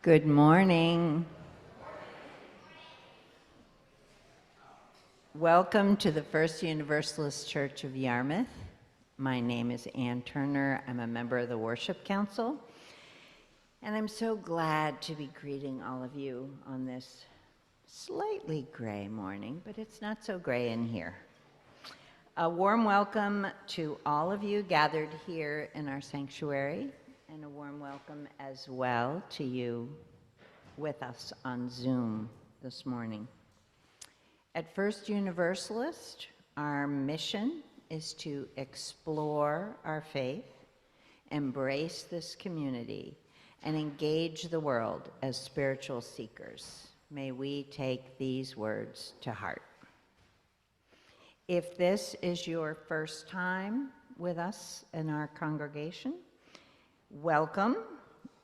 Good morning. Welcome to the First Universalist Church of Yarmouth. My name is Ann Turner. I'm a member of the Worship Council, and I'm so glad to be greeting all of you on this slightly gray morning, but it's not so gray in here. A warm welcome to all of you gathered here in our sanctuary, and a warm welcome as well to you with us on Zoom this morning. At First Universalist, our mission is to explore our faith, embrace this community, and engage the world as spiritual seekers. May we take these words to heart. If this is your first time with us in our congregation, welcome.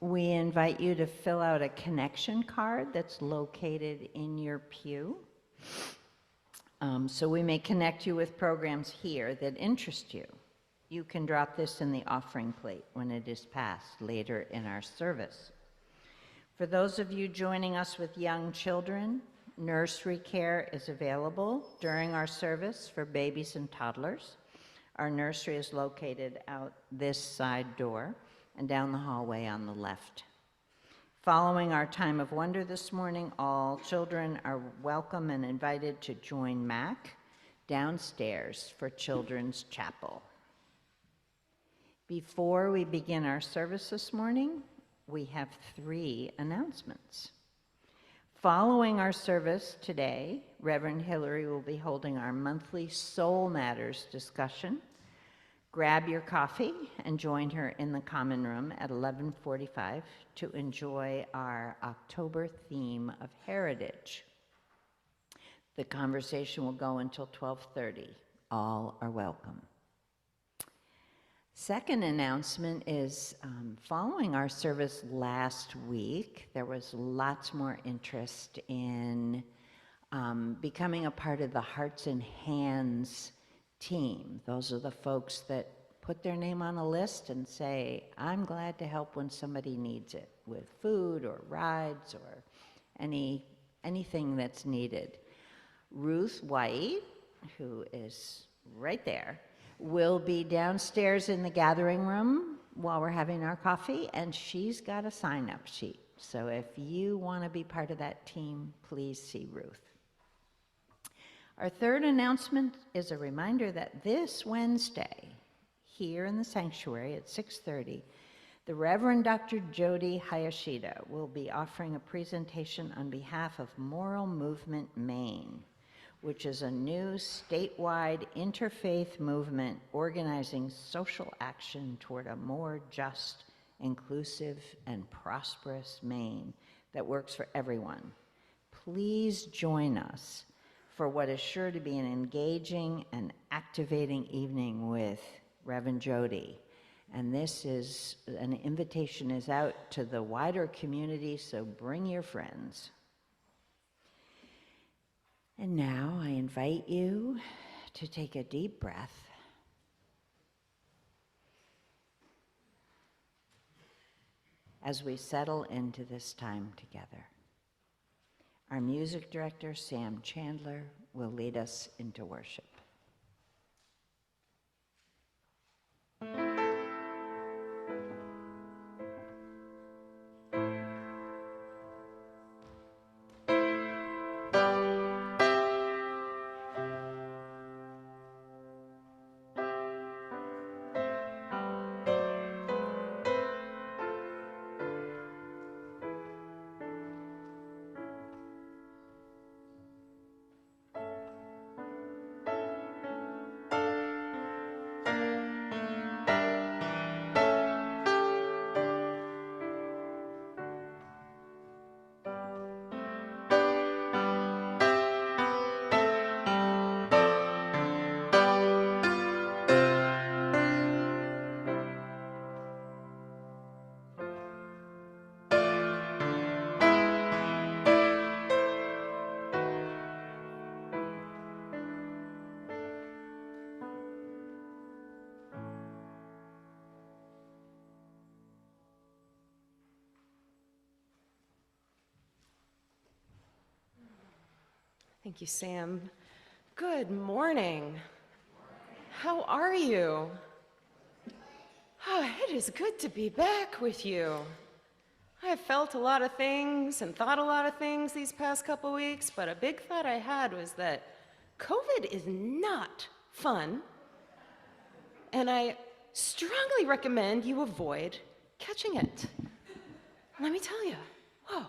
We invite you to fill out a connection card that's located in your pew. So we may connect you with programs here that interest you. You can drop this in the offering plate when it is passed later in our service. For those of you joining us with young children, nursery care is available during our service for babies and toddlers. Our nursery is located out this side door and down the hallway on the left. Following our time of wonder this morning, all children are welcome and invited to join Mac downstairs for Children's Chapel. Before we begin our service this morning, we have 3 announcements. Following our service today, Reverend Hillary will be holding our monthly Soul Matters discussion. Grab your coffee and join her in the common room at 11:45 to enjoy our October theme of heritage. The conversation will go until 12:30. All are welcome. Second announcement is following our service last week, there was lots more interest in becoming a part of the Hearts and Hands team. Those are the folks that put their name on a list and say, I'm glad to help when somebody needs it with food or rides or anything that's needed. Ruth White, who is right there, will be downstairs in the gathering room while we're having our coffee, and she's got a sign-up sheet. So if you want to be part of that team, please see Ruth. Our third announcement is a reminder that this Wednesday, here in the sanctuary at 6:30, the Reverend Dr. Jody Hayashida will be offering a presentation on behalf of Moral Movement Maine, which is a new statewide interfaith movement organizing social action toward a more just, inclusive, and prosperous Maine that works for everyone. Please join us for what is sure to be an engaging and activating evening with Reverend Jody. And an invitation is out to the wider community, so bring your friends. And now I invite you to take a deep breath as we settle into this time together. Our music director, Sam Chandler, will lead us into worship. Thank you, Sam. Good morning. How are you? Oh, it is good to be back with you. I've felt a lot of things and thought a lot of things these past couple weeks, but a big thought I had was that COVID is not fun, and I strongly recommend you avoid catching it. Let me tell you, whoa.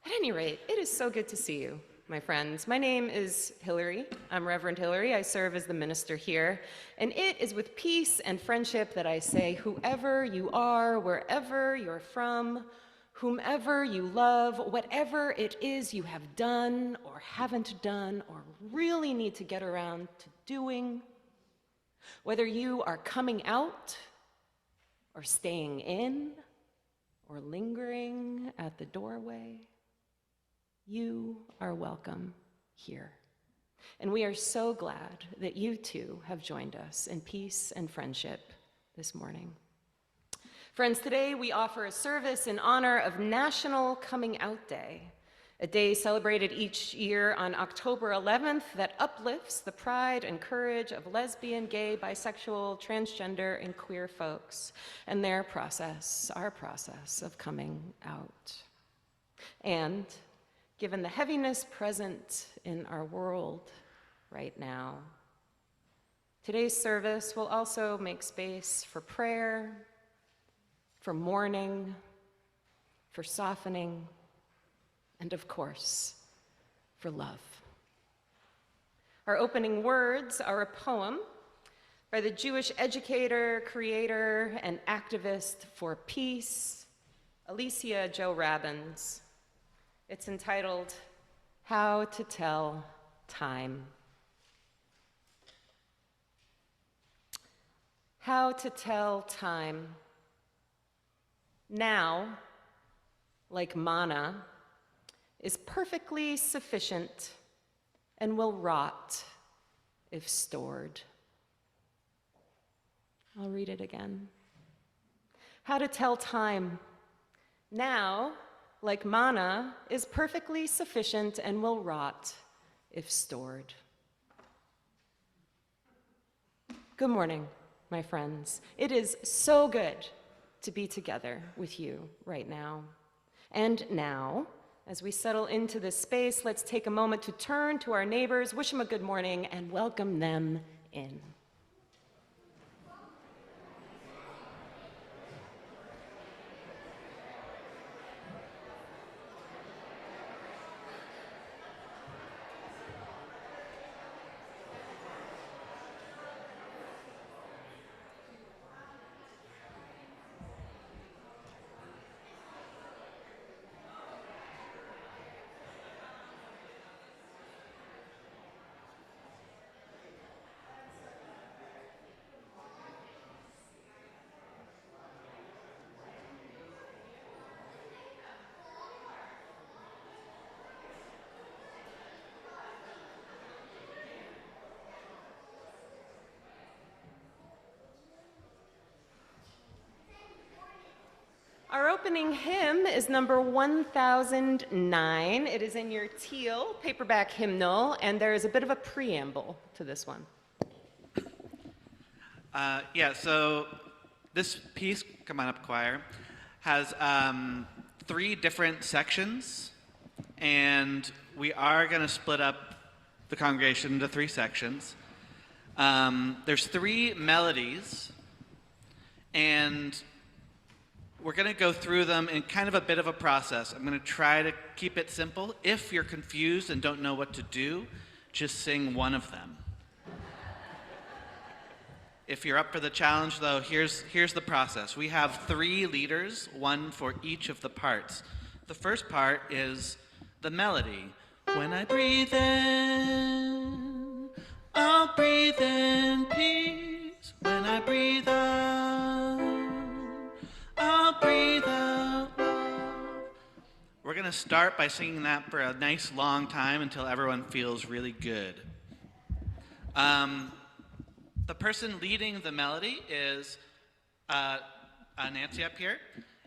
At any rate, it is so good to see you, my friends. My name is Hillary. I'm Reverend Hillary. I serve as the minister here. And it is with peace and friendship that I say, whoever you are, wherever you're from, whomever you love, whatever it is you have done or haven't done or really need to get around to doing, whether you are coming out or staying in or lingering at the doorway, you are welcome here. And we are so glad that you too have joined us in peace and friendship this morning. Friends, today we offer a service in honor of National Coming Out Day, a day celebrated each year on October 11th that uplifts the pride and courage of lesbian, gay, bisexual, transgender, and queer folks and their process, our process of coming out. And given the heaviness present in our world right now, today's service will also make space for prayer, for mourning, for softening, and of course, for love. Our opening words are a poem by the Jewish educator, creator, and activist for peace, Alicia Jo Rabbins. It's entitled, How to Tell Time. How to tell time. Now, like manna, is perfectly sufficient and will rot if stored. I'll read it again. How to tell time. Now, like manna, is perfectly sufficient and will rot if stored. Good morning, my friends. It is so good to be together with you right now. And now, as we settle into this space, let's take a moment to turn to our neighbors, wish them a good morning, and welcome them in. Our opening hymn is number 1009. It is in your teal paperback hymnal, and there is a bit of a preamble to this one. So this piece, come on up choir, has 3 different sections, and we are going to split up the congregation into 3 sections. There's 3 melodies, and we're going to go through them in kind of a bit of a process. I'm going to try to keep it simple. If you're confused and don't know what to do, just sing one of them. If you're up for the challenge, though, here's the process. We have 3 leaders, one for each of the parts. The first part is the melody. When I breathe in, I'll breathe in peace. When I breathe out, I'll breathe out love. We're going to start by singing that for a nice long time until everyone feels really good. The person leading the melody is Nancy up here,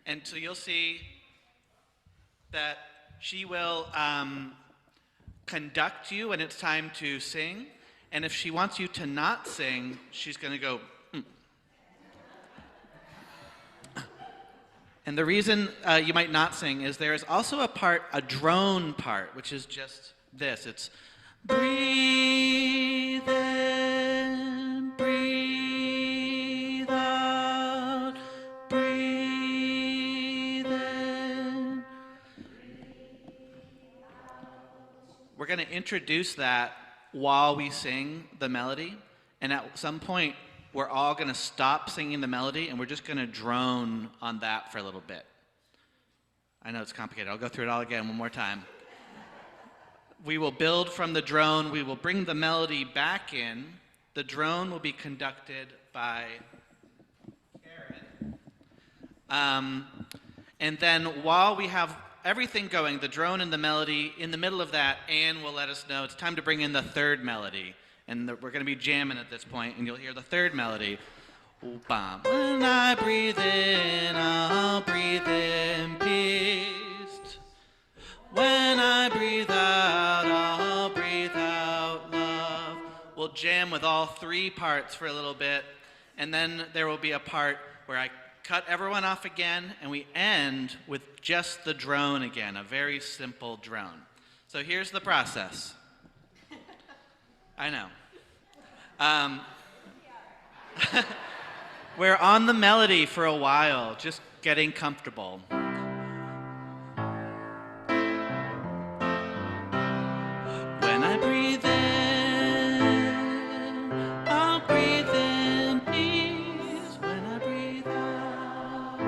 and so you'll see that she will conduct you when it's time to sing. And if she wants you to not sing, she's going to go, mm. And the reason you might not sing is there is also a drone part, which is just this. It's breathe in, breathe out, breathe in. We're going to introduce that while we sing the melody, and at some point, we're all going to stop singing the melody, and we're just going to drone on that for a little bit. I know it's complicated. I'll go through it all again one more time. We will build from the drone. We will bring the melody back in. The drone will be conducted by Karen. And then while we have everything going, the drone and the melody, in the middle of that, Anne will let us know it's time to bring in the third melody. And we're going to be jamming at this point, and you'll hear the third melody. Bam. When I breathe in, I'll breathe in peace. When I breathe out, I'll breathe out love. We'll jam with all three parts for a little bit, and then there will be a part where I cut everyone off again, and we end with just the drone again, a very simple drone. So here's the process. I know. We're on the melody for a while, just getting comfortable. When I breathe in, I'll breathe in peace. When I breathe out,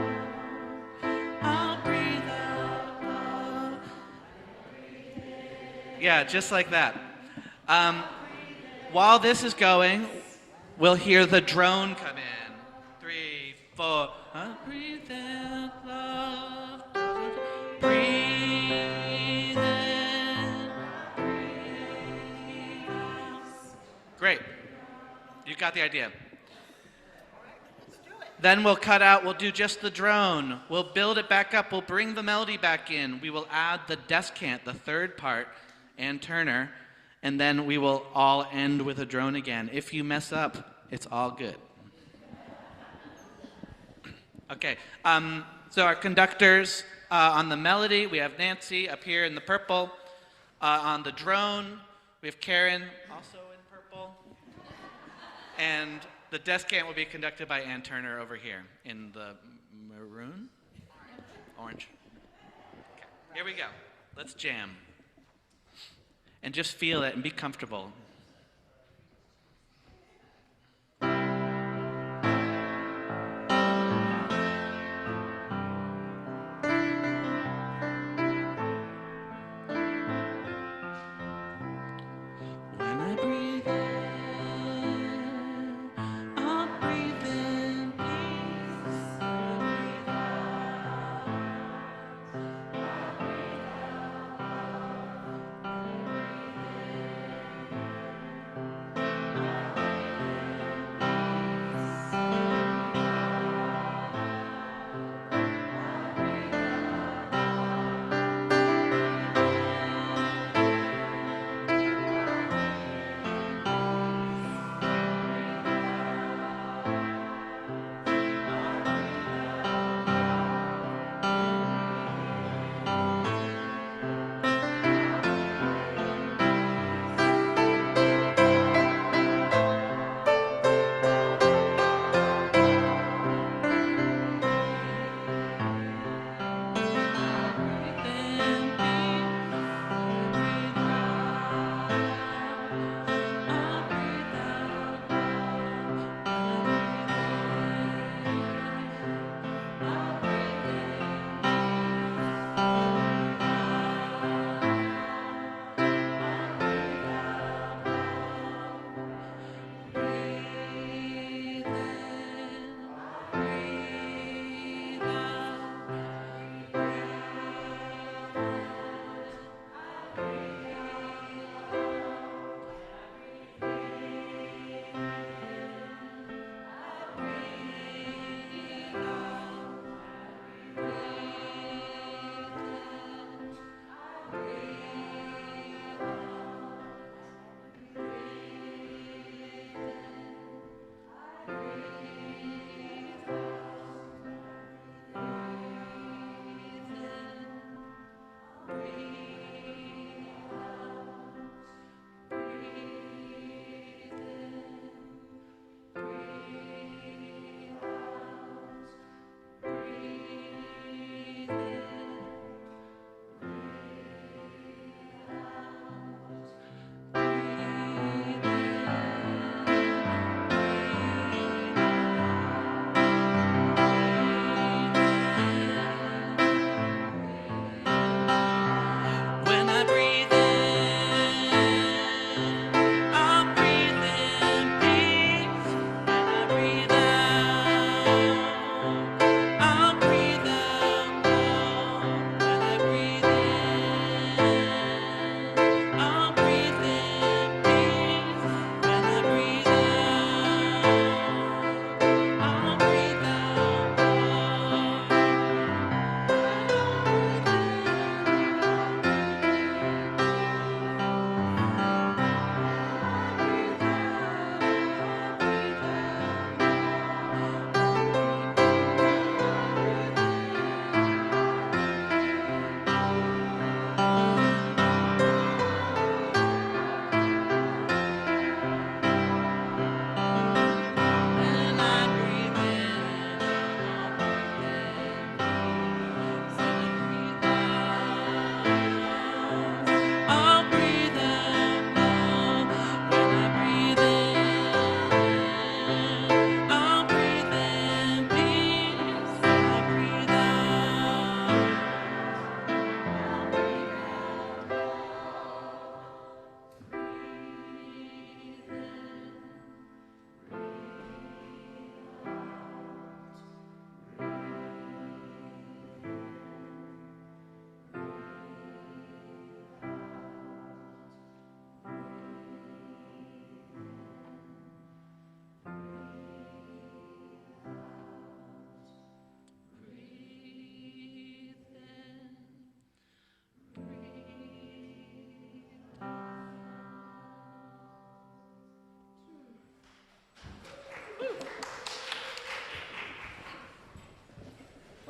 I'll breathe out love. Yeah, just like that. While this is going, we'll hear the drone come in. 3, 4. I'll breathe in love. Breathe in. Breathe out. Great. You got the idea. Then we'll cut out, we'll do just the drone. We'll build it back up. We'll bring the melody back in. We will add the descant, the third part, and Turner. And then we will all end with a drone again. If you mess up, it's all good. Okay, so our conductors on the melody, we have Nancy up here in the purple. On the drone, we have Karen, also in purple. And the descant will be conducted by Ann Turner over here in the maroon? Orange. Okay, here we go. Let's jam. And just feel it and be comfortable. When I breathe in, I'll breathe in peace. When I breathe out, I'll breathe out love.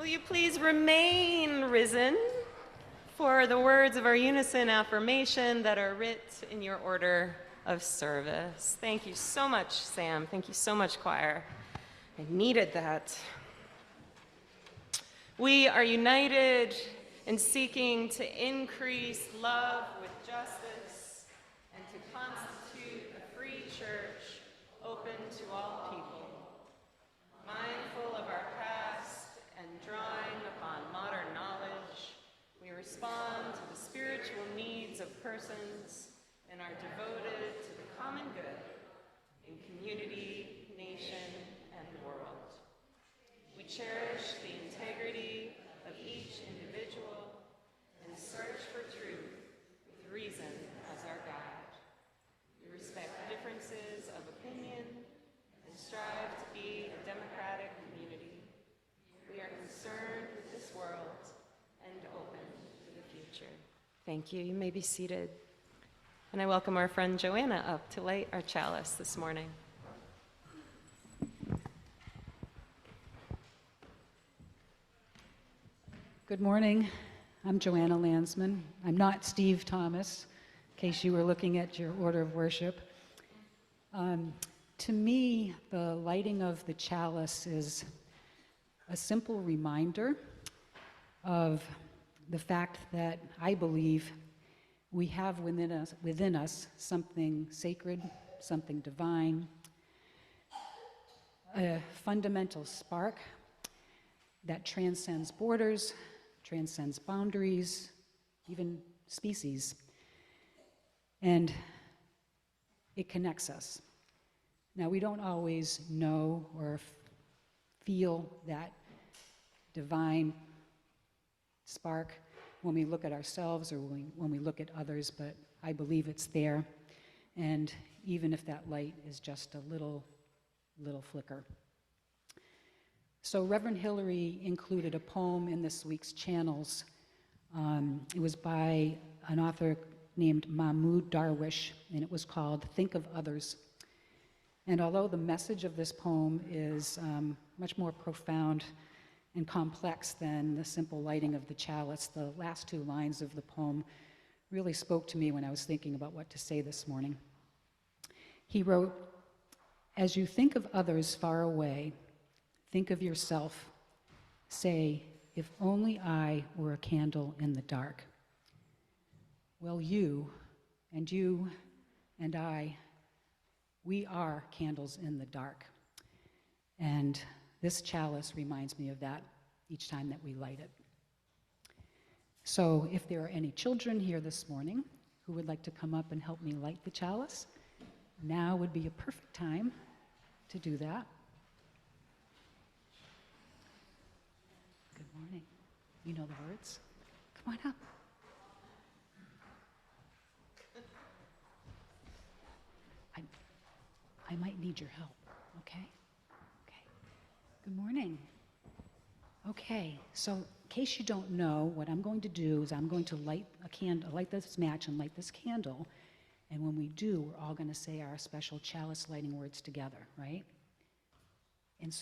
Will you please remain risen for the words of our unison affirmation that are writ in your order of service? Thank you so much, Sam. Thank you so much, choir. I needed that. We are united in seeking to increase love with justice and to constitute a free church open to all people. Mindful of our past and drawing upon modern knowledge, we respond to the spiritual needs of persons and are devoted to the common good in community, nation, and world. We cherish the integrity of each individual and search for truth with reason as our guide. We respect differences of opinion and strive to be a democratic community. We are concerned with this world and open to the future. Thank you. You may be seated. And I welcome our friend Joanna up to light our chalice this morning. Good morning. I'm Joanna Landsman. I'm not Steve Thomas, in case you were looking at your order of worship. To me, the lighting of the chalice is a simple reminder of the fact that I believe we have within us something sacred, something divine, a fundamental spark that transcends borders, transcends boundaries, even species, and it connects us. Now, we don't always know or feel that divine spark when we look at ourselves or when we look at others, but I believe it's there, and even if that light is just a little flicker. So Reverend Hillary included a poem in this week's channels. It was by an author named Mahmoud Darwish, and it was called Think of Others. And although the message of this poem is much more profound and complex than the simple lighting of the chalice, the last two lines of the poem really spoke to me when I was thinking about what to say this morning. He wrote, "As you think of others far away, think of yourself. Say, if only I were a candle in the dark." Well, you and I, we are candles in the dark. And this chalice reminds me of that each time that we light it. So if there are any children here this morning who would like to come up and help me light the chalice, now would be a perfect time to do that. Good morning. You know the words? Come on up. I might need your help, okay? Okay. Good morning. Okay, so in case you don't know, what I'm going to do is I'm going to light this match and light this candle, and when we do, we're all going to say our special chalice lighting words together, right? And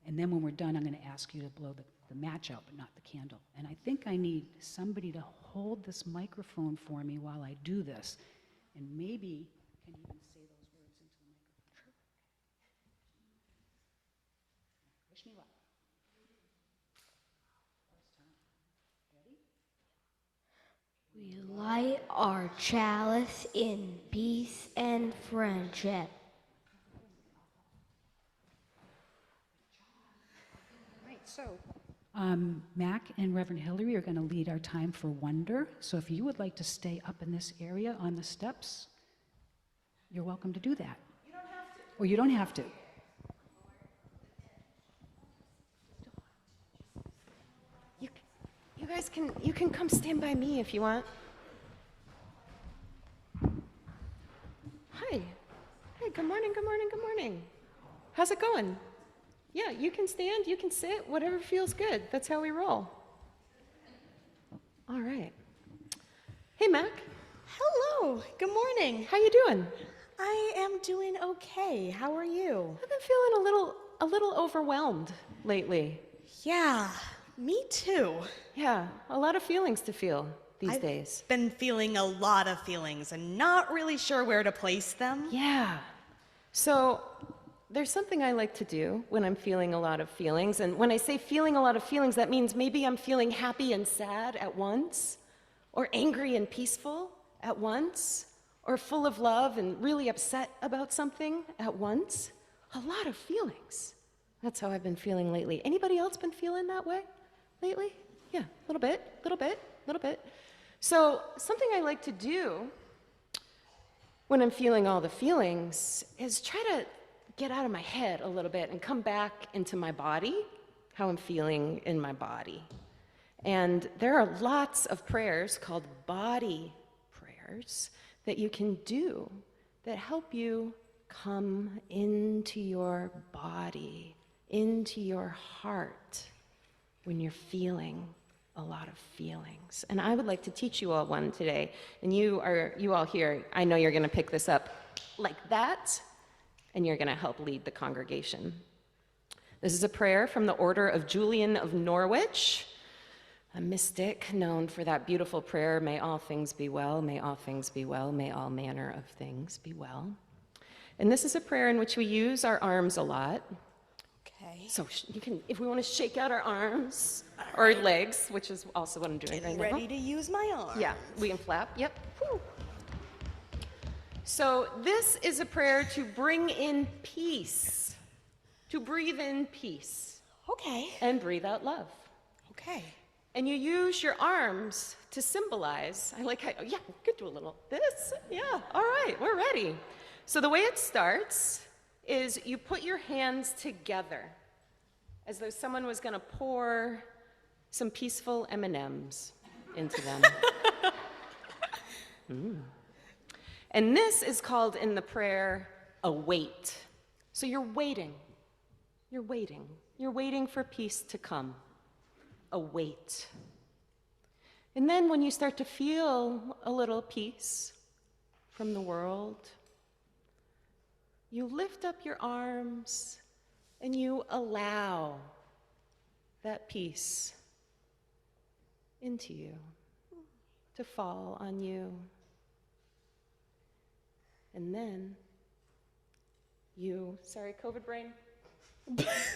then when we're done, I'm going to ask you to blow the match out, but not the candle. And I think I need somebody to hold this microphone for me while I do this, and maybe can even say those words into the microphone. Sure. Wish me luck. We light our chalice in peace and friendship. Right, so Mac and Reverend Hillary are going to lead our time for wonder. So if you would like to stay up in this area on the steps, you're welcome to do that. You don't have to. Or you don't have to. You guys can come stand by me if you want. Hi. Hey, good morning, good morning, good morning. How's it going? Yeah, you can stand, you can sit, whatever feels good. That's how we roll. All right. Hey, Mac. Hello, good morning. How you doing? I am doing okay. How are you? I've been feeling a little overwhelmed lately. Yeah, Me too. Yeah, a lot of feelings to feel these I've days. been feeling a lot of feelings and not really sure where to place them. Yeah. So there's something I like to do when I'm feeling a lot of feelings. And when I say feeling a lot of feelings, that means maybe I'm feeling happy and sad at once, or angry and peaceful at once, or full of love and really upset about something at once. A lot of feelings. That's how I've been feeling lately. Anybody else been feeling that way lately? Yeah, a little bit, little bit, little bit. So something I like to do when I'm feeling all the feelings is try to get out of my head a little bit and come back into my body, how I'm feeling in my body. And there are lots of prayers called body prayers that you can do that help you come into your body, into your heart when you're feeling a lot of feelings. And I would like to teach you all one today. And you all here, I know you're going to pick this up like that, and you're going to help lead the congregation. This is a prayer from the Order of Julian of Norwich, a mystic known for that beautiful prayer, may all things be well, may all things be well, may all manner of things be well. And this is a prayer in which we use our arms a lot. Okay. So you can, if we want to shake out our arms or legs, which is also what I'm doing right now. Ready to use my arm. Yeah, we can flap. Yep. Whew. So this is a prayer to bring in peace, to breathe in peace Okay. and breathe out love. Okay. And you use your arms to symbolize. I like how, yeah, we could do a little this. Yeah, all right, we're ready. So the way it starts is you put your hands together as though someone was going to pour some peaceful M&Ms into them. And this is called in the prayer a wait. So you're waiting. You're waiting. You're waiting for peace to come. A wait. And then when you start to feel a little peace from the world, you lift up your arms and you allow that peace into you, to fall on you. And then you, sorry, COVID brain? Yes.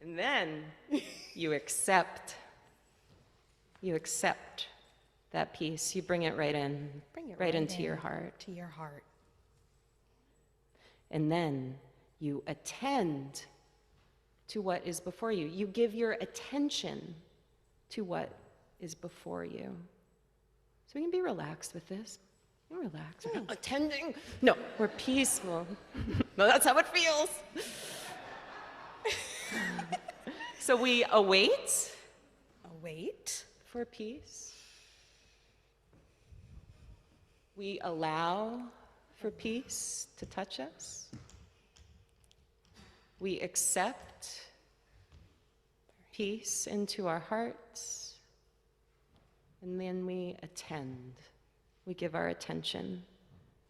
And then you accept that peace. You bring it right in, Bring it right into your heart. To your heart. And then you attend to what is before you. You give your attention to what is before you. So we can be relaxed with this. We're relaxed. We're not attending. No, we're peaceful. No, that's how it feels. So we await Await. for peace. We allow for peace to touch us. We accept peace into our hearts. And then we attend. We give our attention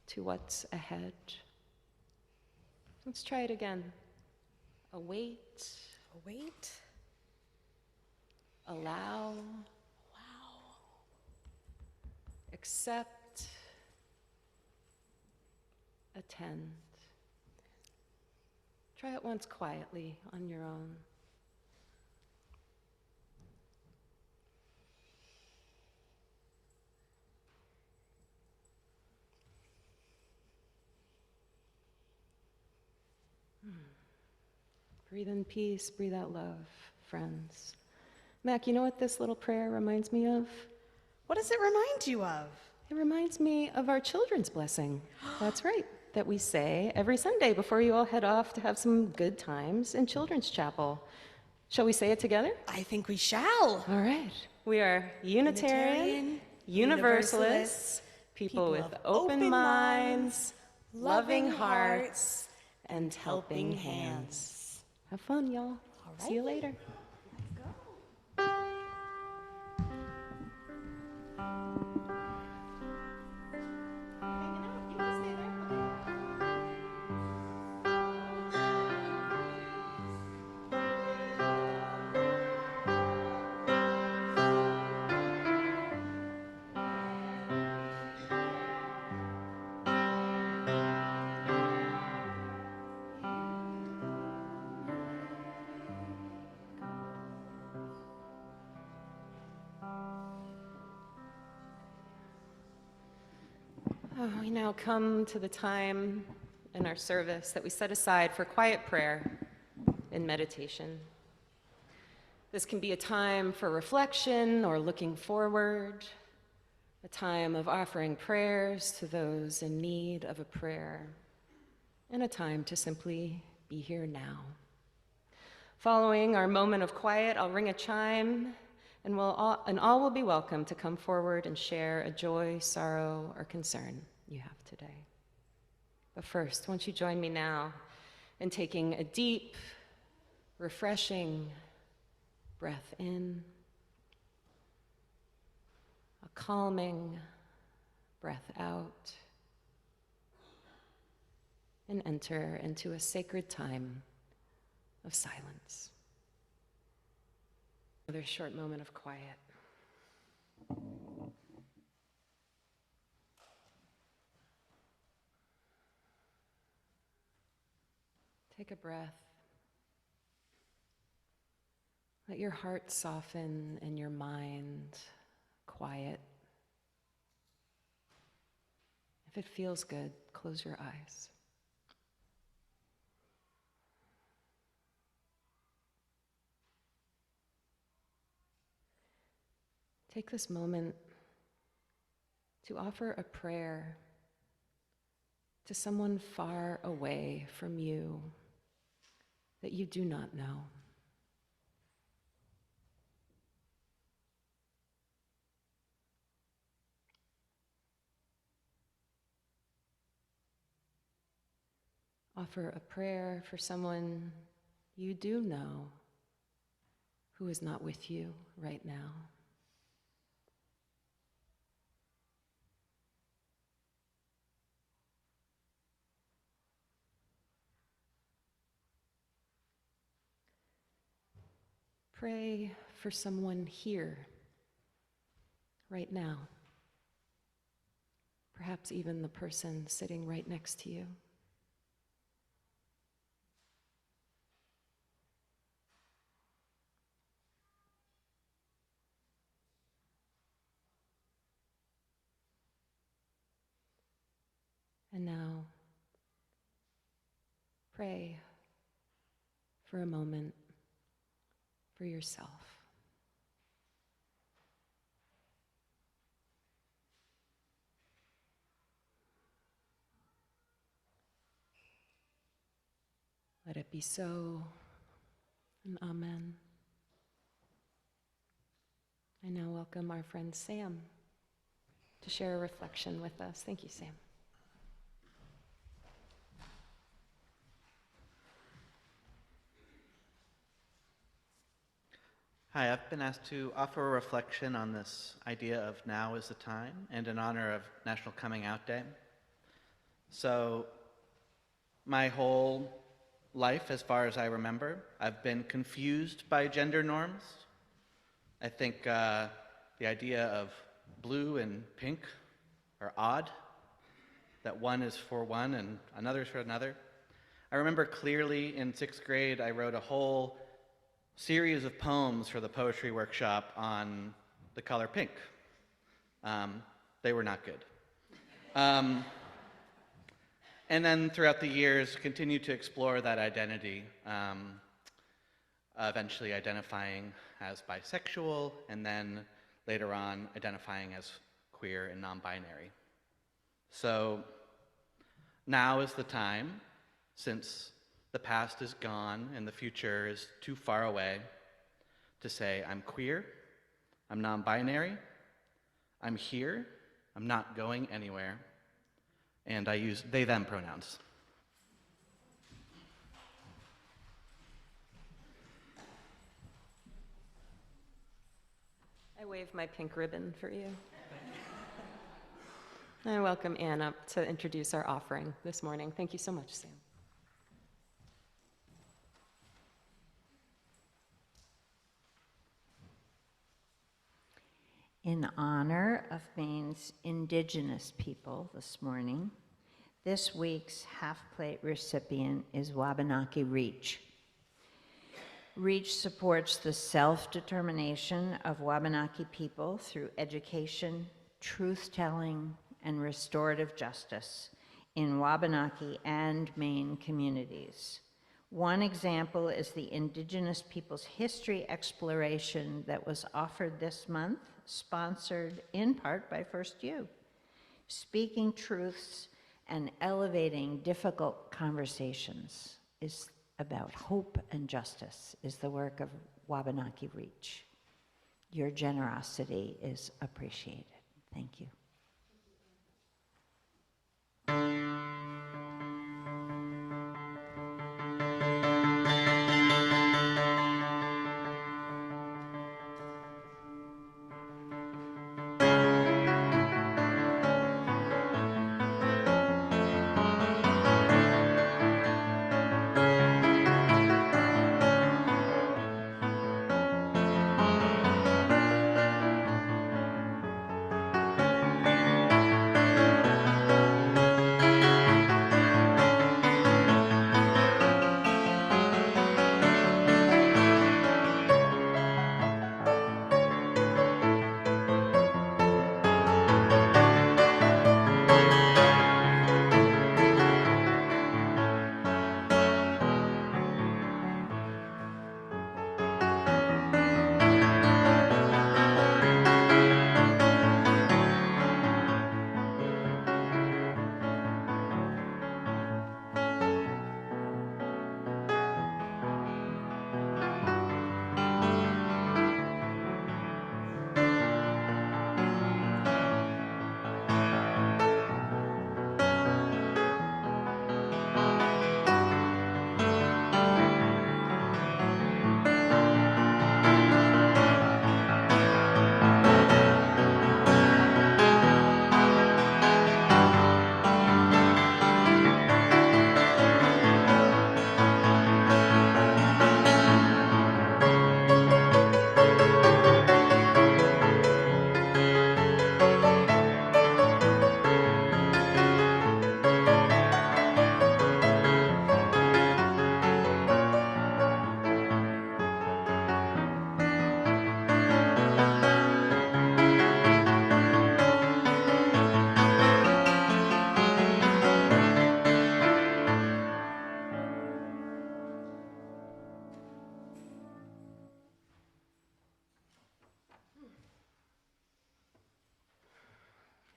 to what's ahead. Let's try it again. Await, Await. allow, accept, attend. Try it once quietly on your own. Breathe in peace, breathe out love, friends. Mac, you know what this little prayer reminds me of? What does it remind you of? It reminds me of our children's blessing. That's right, that we say every Sunday before you all head off to have some good times in Children's Chapel. Shall we say it together? I think we shall. All right. We are Unitarian, Universalists, people with open minds, loving hearts, and helping hands. Have fun, y'all. See you later. We now come to the time in our service that we set aside for quiet prayer and meditation. This can be a time for reflection or looking forward, a time of offering prayers to those in need of a prayer, and a time to simply be here now. Following our moment of quiet, I'll ring a chime, and all will be welcome to come forward and share a joy, sorrow, or concern you have today. But first, won't you join me now in taking a deep, refreshing breath in, a calming breath out, and enter into a sacred time of silence. Another short moment of quiet. Take a breath. Let your heart soften and your mind quiet. If it feels good, close your eyes. Take this moment to offer a prayer to someone far away from you that you do not know. Offer a prayer for someone you do know who is not with you right now. Pray for someone here right now. Perhaps even the person sitting right next to you. And now, pray for a moment for yourself. Let it be so, and amen. I now welcome our friend Sam to share a reflection with us. Thank you, Sam. Hi, I've been asked to offer a reflection on this idea of now is the time and in honor of National Coming Out Day. So, my whole life, as far as I remember, I've been confused by gender norms. I think the idea of blue and pink are odd, that one is for one and another is for another. I remember clearly in 6th grade, I wrote a whole series of poems for the poetry workshop on the color pink. They were not good. And then throughout the years, continued to explore that identity, eventually identifying as bisexual, and then later on identifying as queer and non-binary. So now is the time, since the past is gone and the future is too far away, to say I'm queer, I'm non-binary, I'm here, I'm not going anywhere, and I use they, them pronouns. I wave my pink ribbon for you. I welcome Anne up to introduce our offering this morning. Thank you so much, Sam. In honor of Maine's Indigenous people this morning, this week's half-plate recipient is Wabanaki Reach. Reach supports the self-determination of Wabanaki people through education, truth-telling, and restorative justice in Wabanaki and Maine communities. One example is the Indigenous Peoples History Exploration that was offered this month, sponsored in part by First U. Speaking truths and elevating difficult conversations is about hope and justice, is the work of Wabanaki Reach. Your generosity is appreciated. Thank you.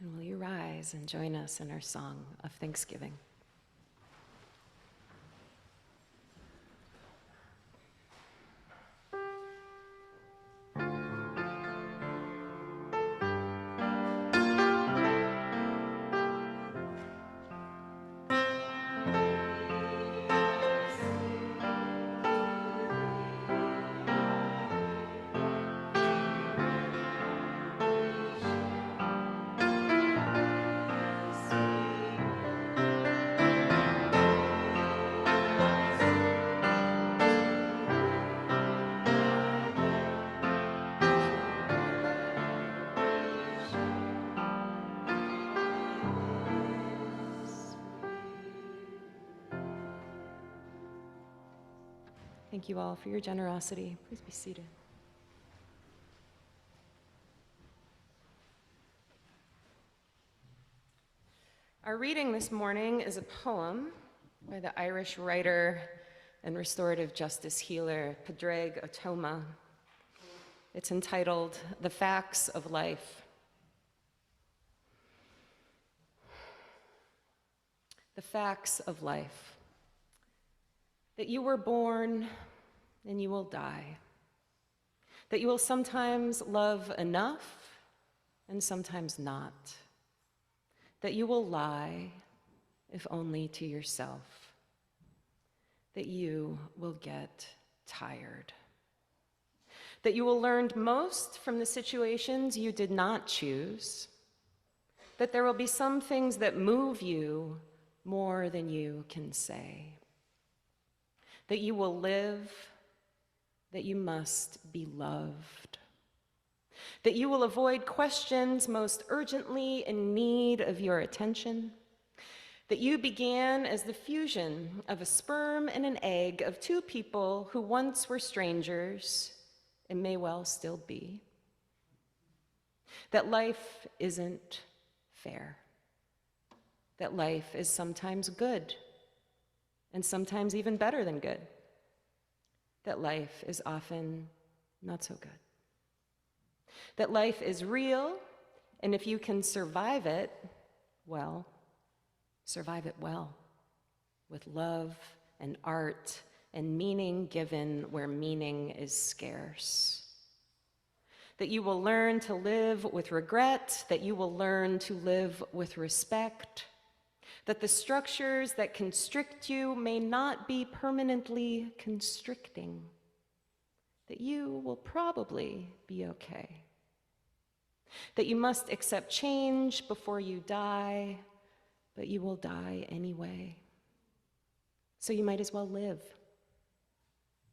And will you rise and join us in our song of thanksgiving? Thank you all for your generosity. Please be seated. Our reading this morning is a poem by the Irish writer and restorative justice healer Padraig Otoma. It's entitled "The Facts of Life." The facts of life. That you were born and you will die. That you will sometimes love enough and sometimes not. That you will lie, if only to yourself. That you will get tired. That you will learn most from the situations you did not choose. That there will be some things that move you more than you can say. That you will live, that you must be loved. That you will avoid questions most urgently in need of your attention. That you began as the fusion of a sperm and an egg of two people who once were strangers and may well still be. That life isn't fair. that life is sometimes good, and sometimes even better than good, that life is often not so good, that life is real, and if you can survive it, well, survive it well, with love and art and meaning given where meaning is scarce. That you will learn to live with regret, that you will learn to live with respect, that the structures that constrict you may not be permanently constricting, that you will probably be okay, that you must accept change before you die, but you will die anyway. So you might as well live,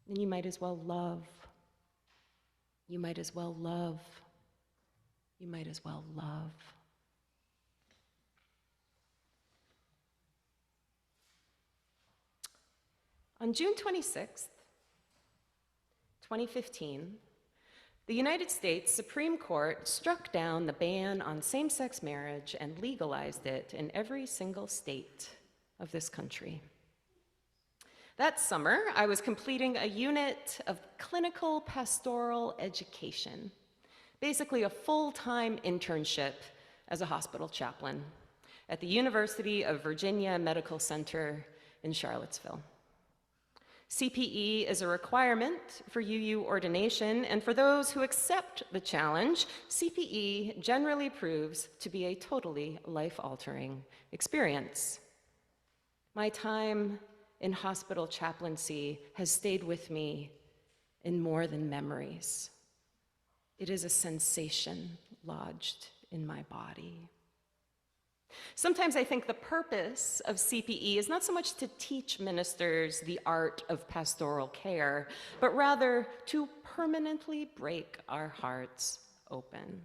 and you might as well love. You might as well love. You might as well love. On June 26th, 2015, the United States Supreme Court struck down the ban on same-sex marriage and legalized it in every single state of this country. That summer, I was completing a unit of clinical pastoral education, basically a full-time internship as a hospital chaplain at the University of Virginia Medical Center in Charlottesville. CPE is a requirement for UU ordination, and for those who accept the challenge, CPE generally proves to be a totally life-altering experience. My time in hospital chaplaincy has stayed with me in more than memories. It is a sensation lodged in my body. Sometimes I think the purpose of CPE is not so much to teach ministers the art of pastoral care, but rather to permanently break our hearts open.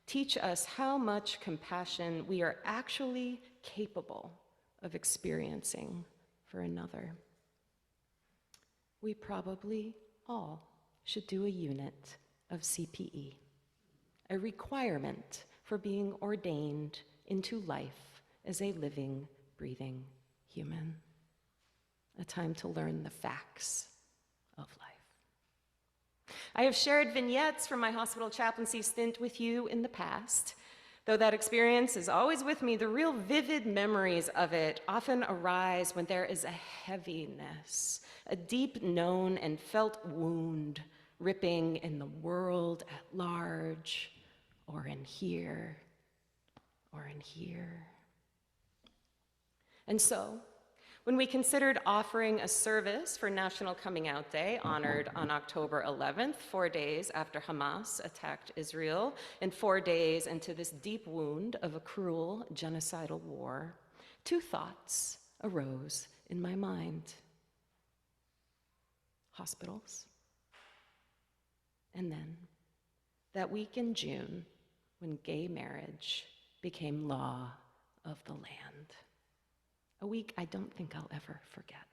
Teach us how much compassion we are actually capable of experiencing for another. We probably all should do a unit of CPE, a requirement for being ordained into life as a living, breathing human. A time to learn the facts of life. I have shared vignettes from my hospital chaplaincy stint with you in the past. Though that experience is always with me, the real vivid memories of it often arise when there is a heaviness, a deep known and felt wound ripping in the world at large, or in here, or in here. And so, when we considered offering a service for National Coming Out Day, honored on October 11th, 4 days after Hamas attacked Israel, and 4 days into this deep wound of a cruel genocidal war, two thoughts arose in my mind. Hospitals. And then, that week in June, when gay marriage became law of the land. A week I don't think I'll ever forget.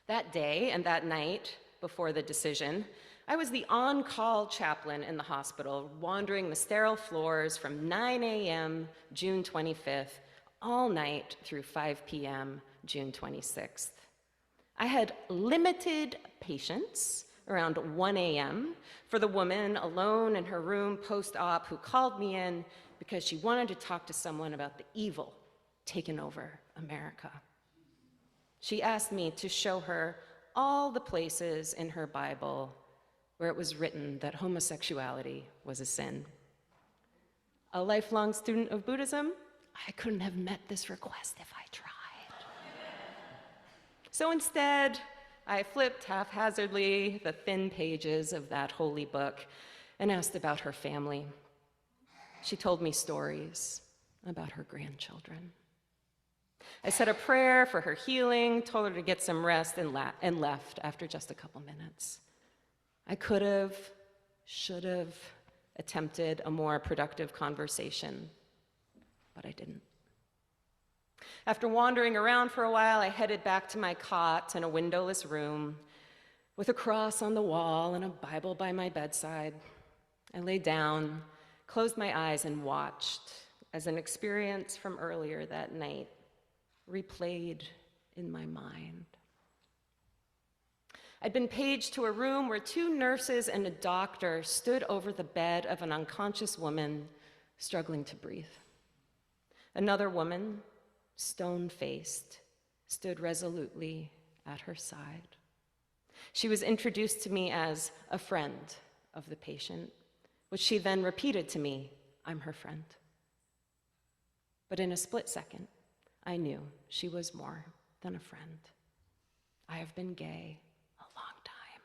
That day and that night before the decision, I was the on-call chaplain in the hospital, wandering the sterile floors from 9 a.m. June 25th, all night through 5 p.m. June 26th. I had limited patience around 1 a.m. for the woman alone in her room post-op who called me in because she wanted to talk to someone about the evil taken over America. She asked me to show her all the places in her Bible where it was written that homosexuality was a sin. A lifelong student of Buddhism, I couldn't have met this request if I tried. So instead, I flipped haphazardly the thin pages of that holy book and asked about her family. She told me stories about her grandchildren. I said a prayer for her healing, told her to get some rest, and left after just a couple minutes. I could have, should have attempted a more productive conversation, but I didn't. After wandering around for a while, I headed back to my cot in a windowless room with a cross on the wall and a Bible by my bedside. I lay down, closed my eyes, and watched as an experience from earlier that night replayed in my mind. I'd been paged to a room where 2 nurses and a doctor stood over the bed of an unconscious woman struggling to breathe. Another woman, stone-faced, stood resolutely at her side. She was introduced to me as a friend of the patient, which she then repeated to me, "I'm her friend." But in a split second, I knew she was more than a friend. I have been gay a long time,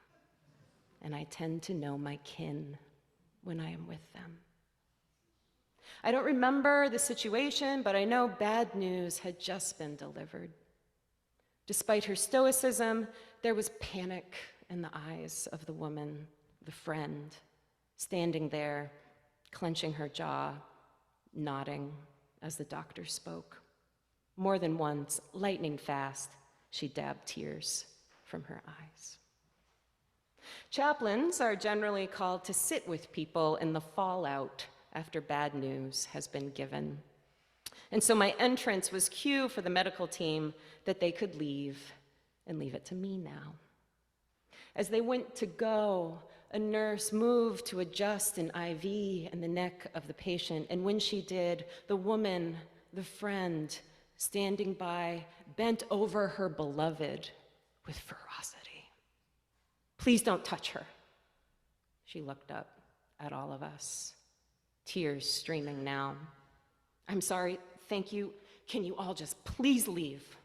and I tend to know my kin when I am with them. I don't remember the situation, but I know bad news had just been delivered. Despite her stoicism, there was panic in the eyes of the woman, the friend, standing there, clenching her jaw, nodding as the doctor spoke. More than once, lightning fast, she dabbed tears from her eyes. Chaplains are generally called to sit with people in the fallout after bad news has been given. And so my entrance was cue for the medical team that they could leave and leave it to me now. As they went to go, a nurse moved to adjust an IV in the neck of the patient, and when she did, the woman, the friend, standing by, bent over her beloved with ferocity. "Please don't touch her." She looked up at all of us, tears streaming now. "I'm sorry, thank you. Can you all just please leave?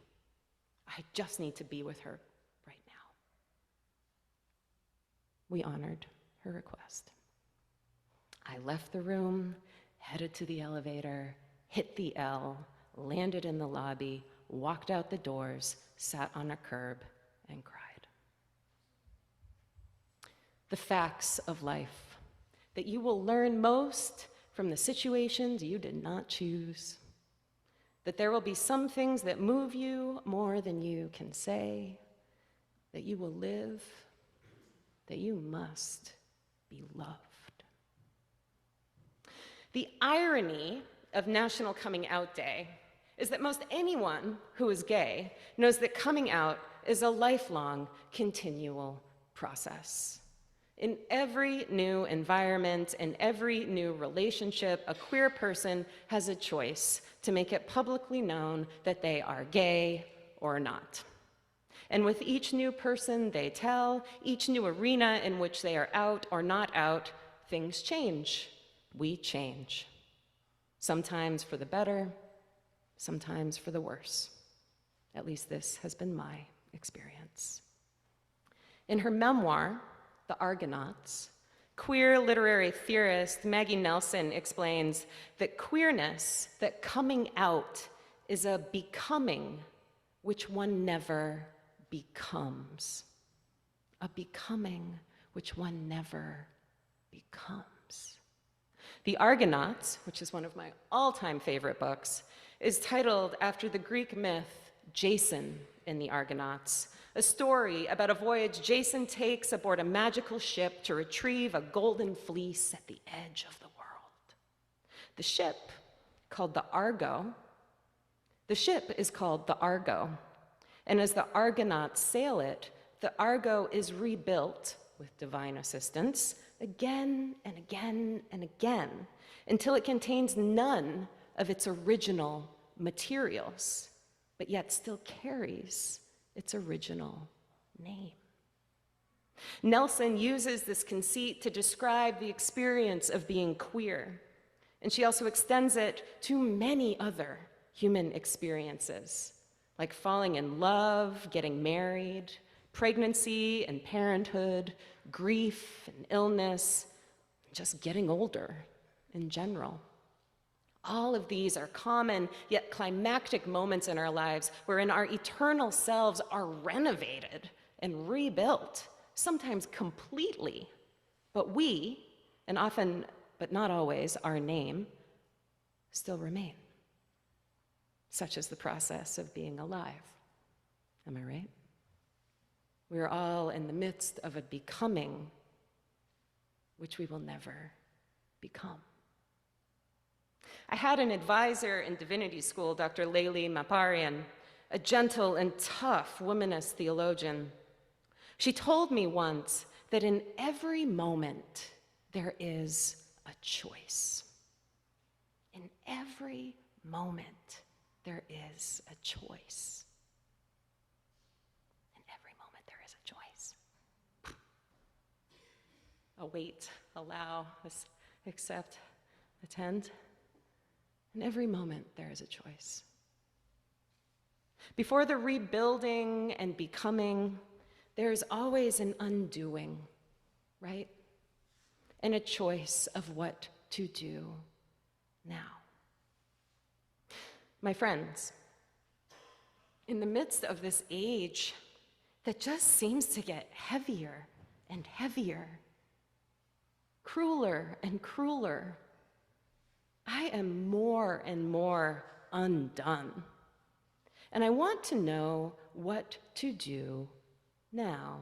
I just need to be with her right now." We honored her request. I left the room, headed to the elevator, hit the L, landed in the lobby, walked out the doors, sat on a curb, and cried. The facts of life, that you will learn most from the situations you did not choose, that there will be some things that move you more than you can say, that you will live, that you must be loved. The irony of National Coming Out Day is that most anyone who is gay knows that coming out is a lifelong, continual process. In every new environment, in every new relationship, a queer person has a choice to make it publicly known that they are gay or not. And with each new person they tell, each new arena in which they are out or not out, things change. We change. Sometimes for the better, sometimes for the worse. At least this has been my experience. In her memoir, The Argonauts, queer literary theorist Maggie Nelson explains that queerness, that coming out, is a becoming which one never becomes. A becoming which one never becomes. The Argonauts, which is one of my all-time favorite books, is titled after the Greek myth Jason in the Argonauts, a story about a voyage Jason takes aboard a magical ship to retrieve a golden fleece at the edge of the world. The ship is called the Argo, and as the Argonauts sail it, the Argo is rebuilt with divine assistance again and again and again until it contains none of its original materials, but yet still carries its original name. Nelson uses this conceit to describe the experience of being queer, and she also extends it to many other human experiences, like falling in love, getting married, pregnancy and parenthood, grief and illness, just getting older in general. All of these are common yet climactic moments in our lives wherein our eternal selves are renovated and rebuilt, sometimes completely, but we, and often, but not always, our name, still remain. Such is the process of being alive. Am I right? We are all in the midst of a becoming which we will never become. I had an advisor in divinity school, Dr. Leili Maparian, a gentle and tough womanist theologian. She told me once that in every moment there is a choice. In every moment there is a choice. In every moment there is a choice. Await, allow, accept, attend. In every moment, there is a choice. Before the rebuilding and becoming, there is always an undoing, right? And a choice of what to do now. My friends, in the midst of this age that just seems to get heavier and heavier, crueler and crueler, I am more and more undone. And I want to know what to do now.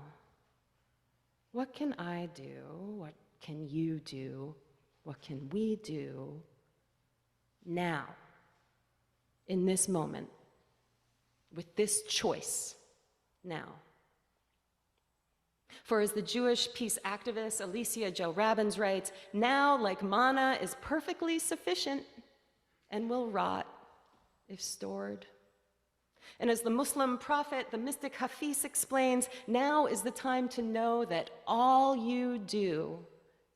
What can I do? What can you do? What can we do now, in this moment, with this choice now? For as the Jewish peace activist Alicia Jo Rabbins writes, now, like manna, is perfectly sufficient and will rot if stored. And as the Muslim prophet, the mystic Hafiz explains, now is the time to know that all you do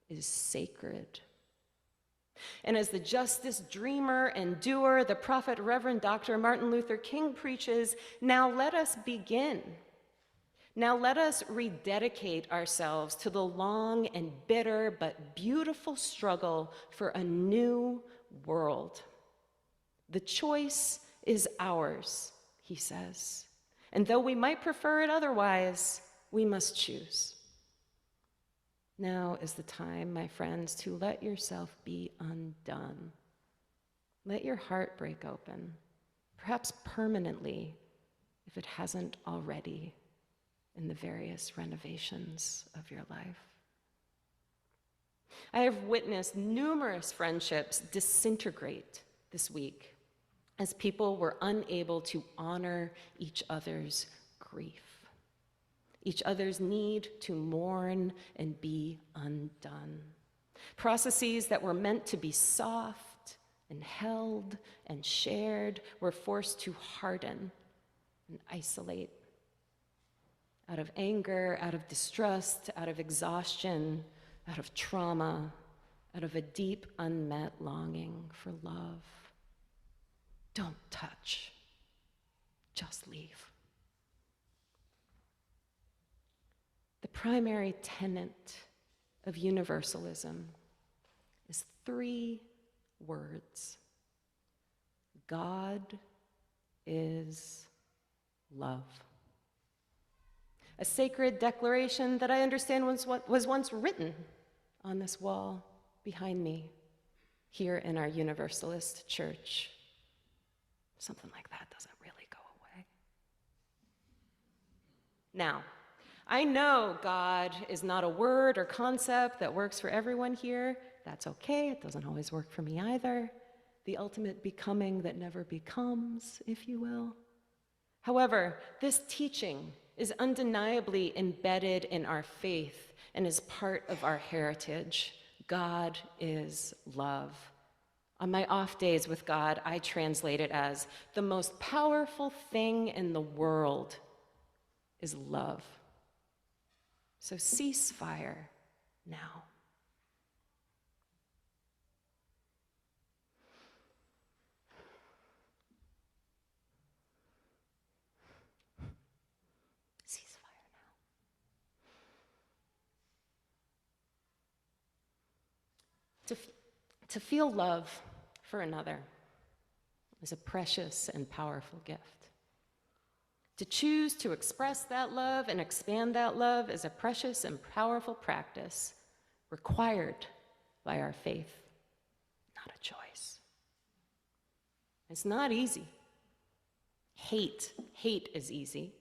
is sacred. And as the justice dreamer and doer, the prophet Reverend Dr. Martin Luther King preaches, now let us begin. Now let us rededicate ourselves to the long and bitter but beautiful struggle for a new world. The choice is ours, he says. And though we might prefer it otherwise, we must choose. Now is the time, my friends, to let yourself be undone. Let your heart break open, perhaps permanently, if it hasn't already, in the various renovations of your life. I have witnessed numerous friendships disintegrate this week as people were unable to honor each other's grief, each other's need to mourn and be undone. Processes that were meant to be soft and held and shared were forced to harden and isolate. Out of anger, out of distrust, out of exhaustion, out of trauma, out of a deep unmet longing for love. Don't touch, just leave. The primary tenet of universalism is 3 words. God is love. A sacred declaration that I understand was once written on this wall behind me here in our Universalist church. Something like that doesn't really go away. Now, I know God is not a word or concept that works for everyone here. That's okay. It doesn't always work for me either. The ultimate becoming that never becomes, if you will. However, this teaching is undeniably embedded in our faith and is part of our heritage. God is love. On my off days with God, I translate it as the most powerful thing in the world is love. So cease fire now. Ceasefire now. To feel love for another is a precious and powerful gift. To choose to express that love and expand that love is a precious and powerful practice required by our faith, not a choice. It's not easy. Hate is easy.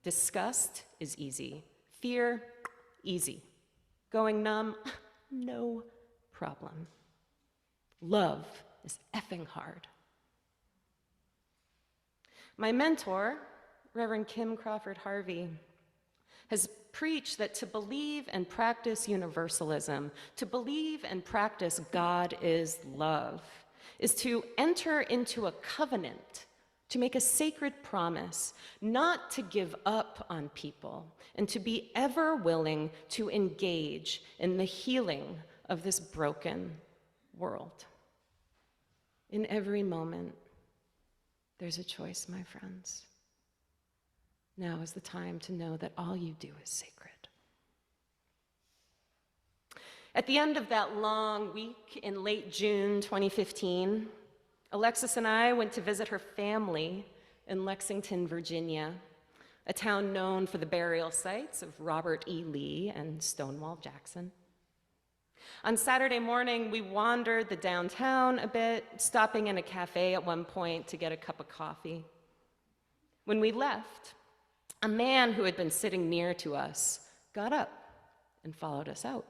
Disgust is easy. Fear, easy. Going numb, no problem. Love is effing hard. My mentor, Reverend Kim Crawford Harvey, has preached that to believe and practice universalism, to believe and practice God is love, is to enter into a covenant, to make a sacred promise, not to give up on people, and to be ever willing to engage in the healing of this broken world. In every moment, there's a choice, my friends. Now is the time to know that all you do is sacred. At the end of that long week in late June 2015, Alexis and I went to visit her family in Lexington, Virginia, a town known for the burial sites of Robert E. Lee and Stonewall Jackson. On Saturday morning, we wandered the downtown a bit, stopping in a cafe at one point to get a cup of coffee. When we left, a man who had been sitting near to us got up and followed us out.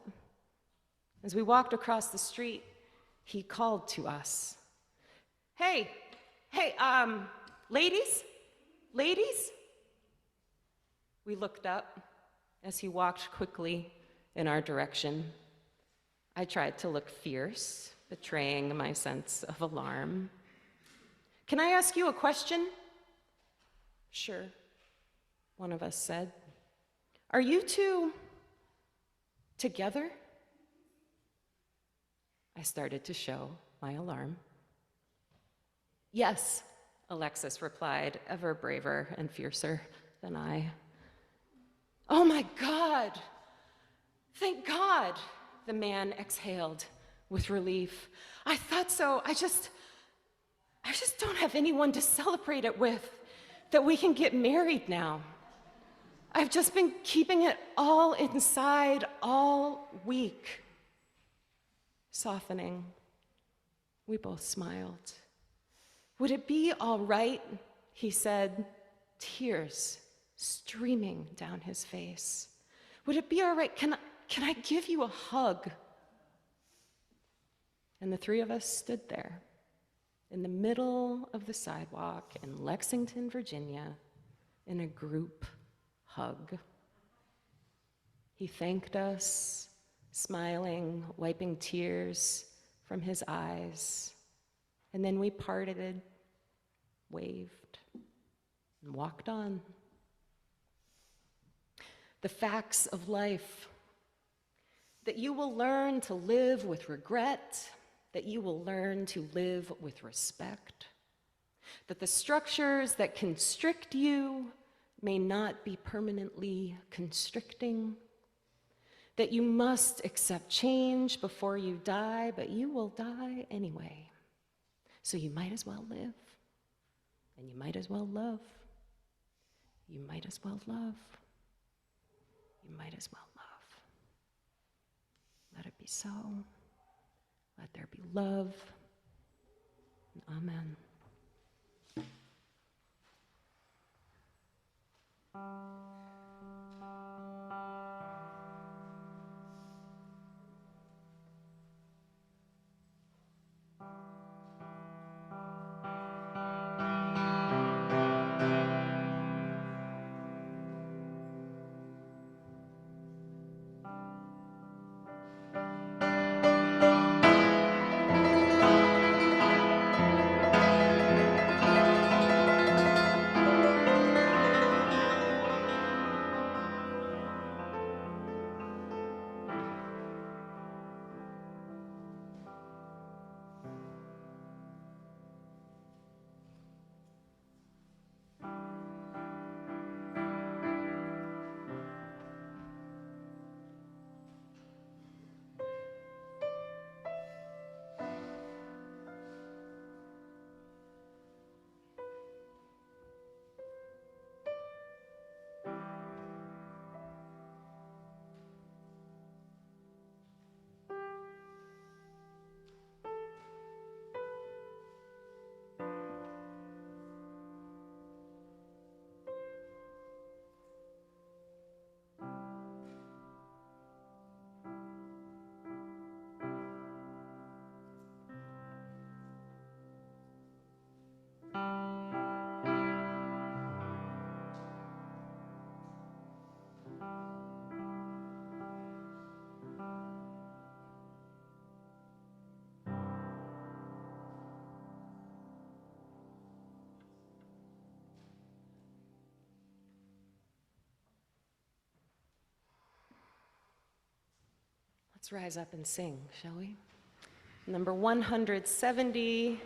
As we walked across the street, he called to us. Hey, ladies? We looked up as he walked quickly in our direction. I tried to look fierce, betraying my sense of alarm. Can I ask you a question? Sure, one of us said. Are you two together? I started to show my alarm. Yes, Alexis replied, ever braver and fiercer than I. Oh my God! Thank God! The man exhaled with relief. I thought so. I just don't have anyone to celebrate it with, that we can get married now. I've just been keeping it all inside all week. Softening, we both smiled. Would it be all right, he said, tears streaming down his face. Would it be all right? Can I give you a hug? And the three of us stood there in the middle of the sidewalk in Lexington, Virginia, in a group hug. He thanked us, smiling, wiping tears from his eyes. And then we parted, waved, and walked on. The facts of life: that you will learn to live with regret, that you will learn to live with respect, that the structures that constrict you may not be permanently constricting, that you must accept change before you die, but you will die anyway. So you might as well live, and you might as well love. You might as well love. You might as well love. Let it be so. Let there be love. Amen. Let's rise up and sing, shall we? Number 170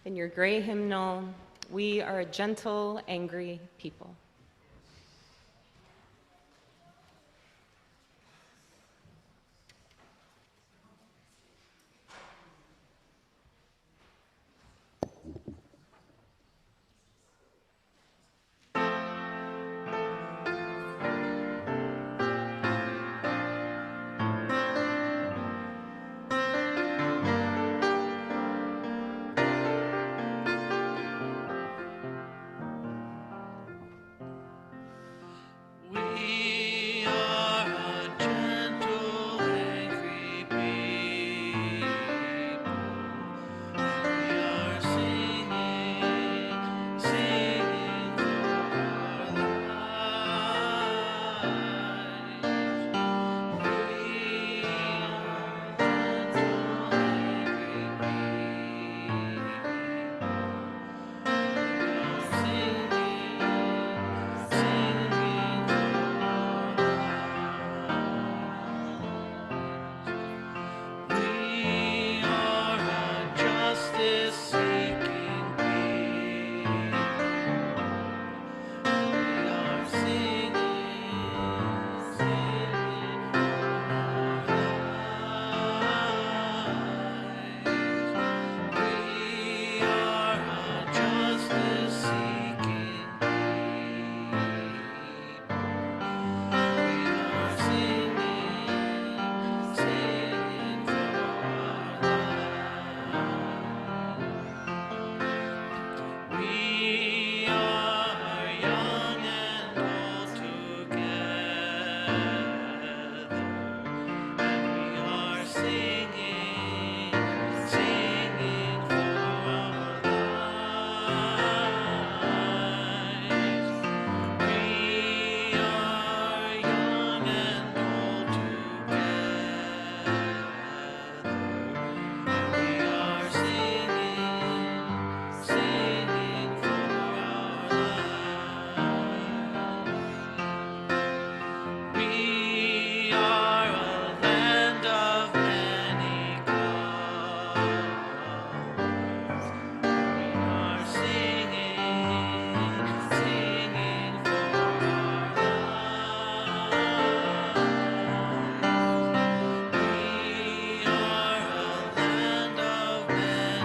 in your gray hymnal, "We are a gentle, angry people." We are a gentle, angry people. We are singing, singing for our lives. We are gentle, angry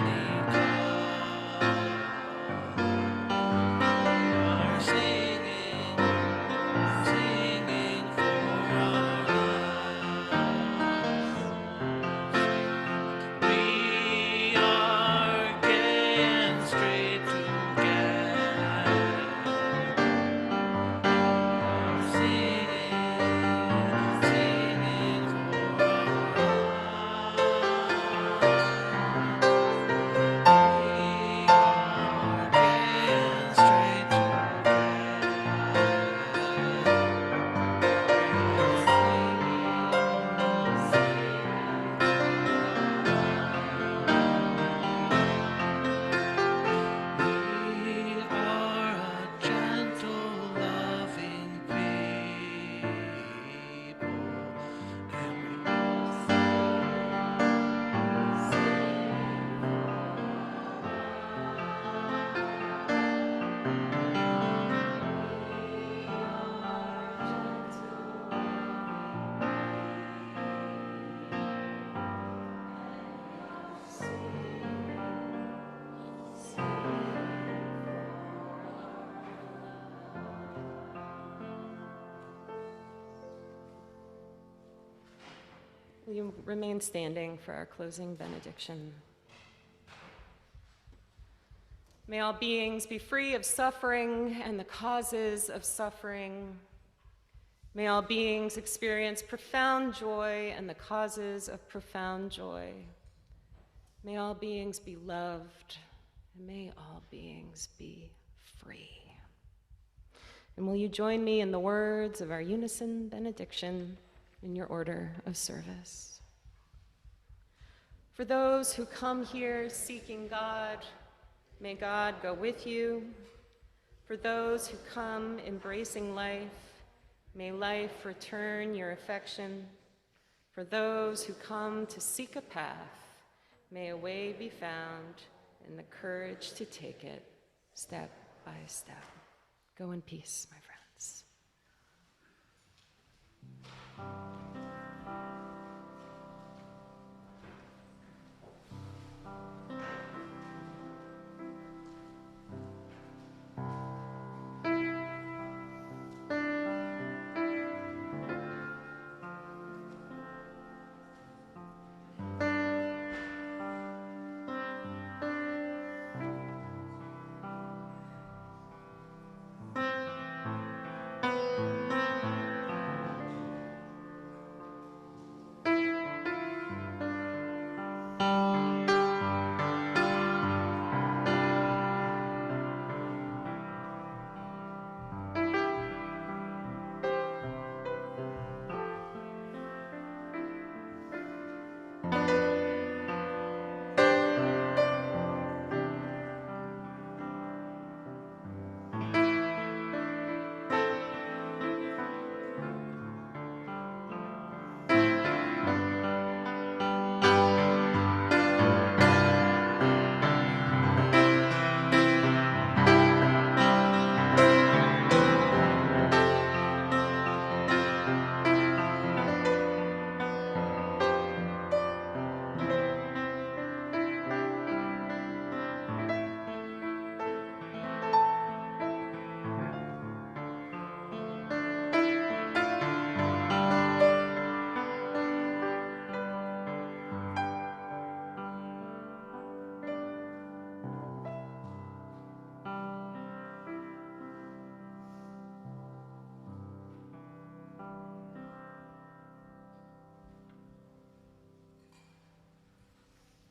Will you remain standing for our closing benediction? May all beings be free of suffering and the causes of suffering. May all beings experience profound joy and the causes of profound joy. May all beings be loved, and may all beings be free. And will you join me in the words of our unison benediction in your order of service? For those who come here seeking God, may God go with you. For those who come embracing life, may life return your affection. For those who come to seek a path, may a way be found and the courage to take it step by step. Go in peace, my friends.